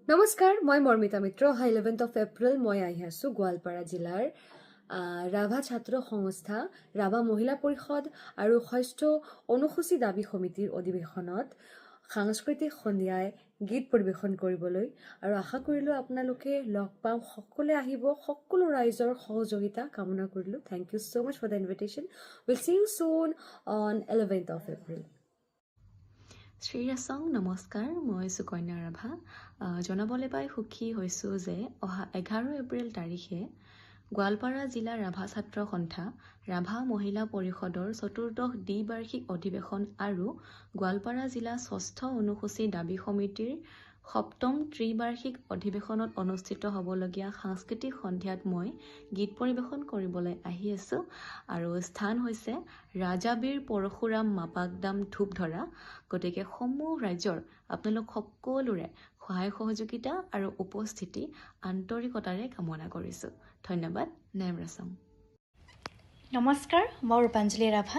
নমস্কাৰ, মই মৰ্মিতা মিত্ৰ। 11 এপ্ৰিল মই আহি আছোঁ গোৱালপাৰা জিলাৰ ৰাভা ছাত্ৰ সংস্থা, ৰাভা মহিলা পৰিষদ আৰু ষষ্ঠ অনুসূচী দাবী সমিতিৰ অধিৱেশনত সাংস্কৃতিক সন্ধিয়াই গীত পৰিৱেশন কৰিবলৈ আৰু আশা কৰিলোঁ আপোনালোকে লগ পাম, সকলোৱে আহিব, সকলো ৰাইজৰ সহযোগিতা কামনা কৰিলোঁ। Thank you so' much for the invitation. Will see you soon on 11 April. শ্ৰীৰাচং নমস্কাৰ, মই সুকন্যা ৰাভা। জনাবলৈ পাই সুখী হৈছোঁ যে অহা 11 এপ্ৰিল তাৰিখে গোৱালপাৰা জিলা ৰাভা ছাত্ৰ সন্থা ৰাভা মহিলা পৰিষদৰ চতুৰ্দশ দ্বিবাৰ্ষিক অধিৱেশন আৰু গোৱালপাৰা জিলা ষষ্ঠ অনুসূচী দাবী সমিতিৰ সপ্তম ত্ৰিবাৰ্ষিক অধিৱেশনত অনুষ্ঠিত হ'বলগীয়া সাংস্কৃতিক সন্ধিয়াত মই গীত পৰিৱেশন কৰিবলৈ আহি আছোঁ আৰু স্থান হৈছে ৰাজাবীৰ পৰশুৰাম মাপাকদাম ধূপধৰা। গতিকে সমূহ ৰাইজৰ আপোনালোক সকলোৰে সহায় সহযোগিতা আৰু উপস্থিতি আন্তৰিকতাৰে কামনা কৰিছোঁ। ধন্যবাদ। নেমৰাচং। নমস্কাৰ, মই ৰূপাঞ্জলি ৰাভা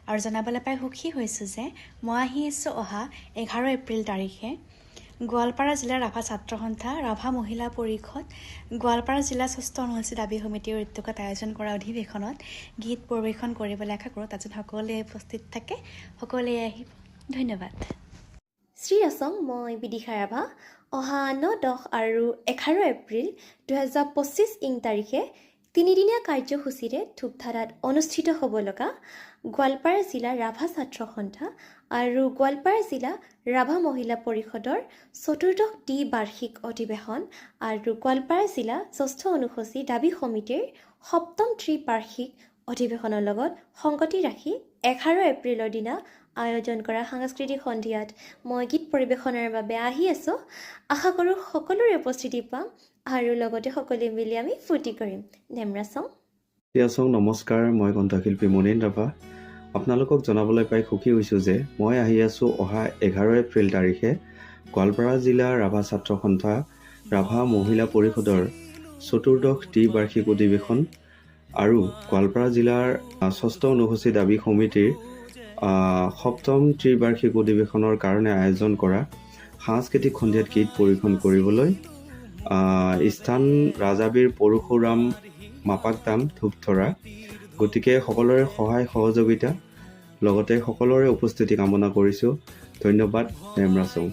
আৰু জনাবলৈ পাই সুখী হৈছোঁ যে মই আহি আছোঁ অহা 11 এপ্ৰিল তাৰিখে গোৱালপাৰা জিলাৰ ৰাভা ছাত্ৰ সন্থা ৰাভা মহিলা পৰিষদ গোৱালপাৰা জিলা ষষ্ঠ অনুসূচী দাবী সমিতিৰ উদ্যোগত আয়োজন কৰা অধিৱেশনত গীত পৰিৱেশন কৰিবলৈ আশা কৰোঁ। তাত সকলোৱে উপস্থিত থাকে, সকলোৱে আহিব। ধন্যবাদ। শ্ৰীৰাচং, মই বিদিশা ৰাভা। অহা 9, 10 আৰু 11 এপ্ৰিল 2025 তাৰিখে তিনিদিনীয়া কাৰ্যসূচীৰে ধূপধাৰাত অনুষ্ঠিত হ'ব লগা গোৱালপাৰা জিলা ৰাভা ছাত্ৰ সন্থা আৰু গোৱালপাৰা জিলা ৰাভা মহিলা পৰিষদৰ চতুৰ্দশ দ্বিবাৰ্ষিক অধিৱেশন আৰু গোৱালপাৰা জিলা ষষ্ঠ অনুসূচী দাবী সমিতিৰ সপ্তম ত্ৰিবাৰ্ষিক অধিৱেশনৰ লগত সংগতি ৰাখি 11 এপ্ৰিলৰ দিনা আয়োজন কৰা সাংস্কৃতিক সন্ধিয়াত মই গীত পৰিৱেশনৰ বাবে আহি আছোঁ। আশা কৰোঁ সকলোৰে উপস্থিতি পাম আৰু লগতে সকলোৱে মিলি আমি ফূৰ্তি কৰিম। নেমৰাচং। নমস্কাৰ, মই কণ্ঠশিল্পী মনিন ৰাভা। আপোনালোকক জনাবলৈ পাই সুখী হৈছোঁ যে মই আহি আছোঁ অহা 11 এপ্ৰিল তাৰিখে গোৱালপাৰা জিলা ৰাভা ছাত্ৰ সন্থা ৰাভা মহিলা পৰিষদৰ চতুৰ্দশ দ্বিবাৰ্ষিক অধিৱেশন আৰু গোৱালপাৰা জিলাৰ ষষ্ঠ অনুসূচী দাবী সমিতিৰ সপ্তম ত্ৰিবাৰ্ষিক অধিৱেশনৰ কাৰণে আয়োজন কৰা সাংস্কৃতিক সন্ধিয়াত গীত পৰিৱেশন কৰিবলৈ স্থান ৰাজাবীৰ পৰশুৰাম মাপাকদাম ধূপধৰা। গতিকে সকলোৰে সহায় সহযোগিতা লগতে সকলোৰে উপস্থিতি কামনা কৰিছোঁ। ধন্যবাদ। নেমৰাচং।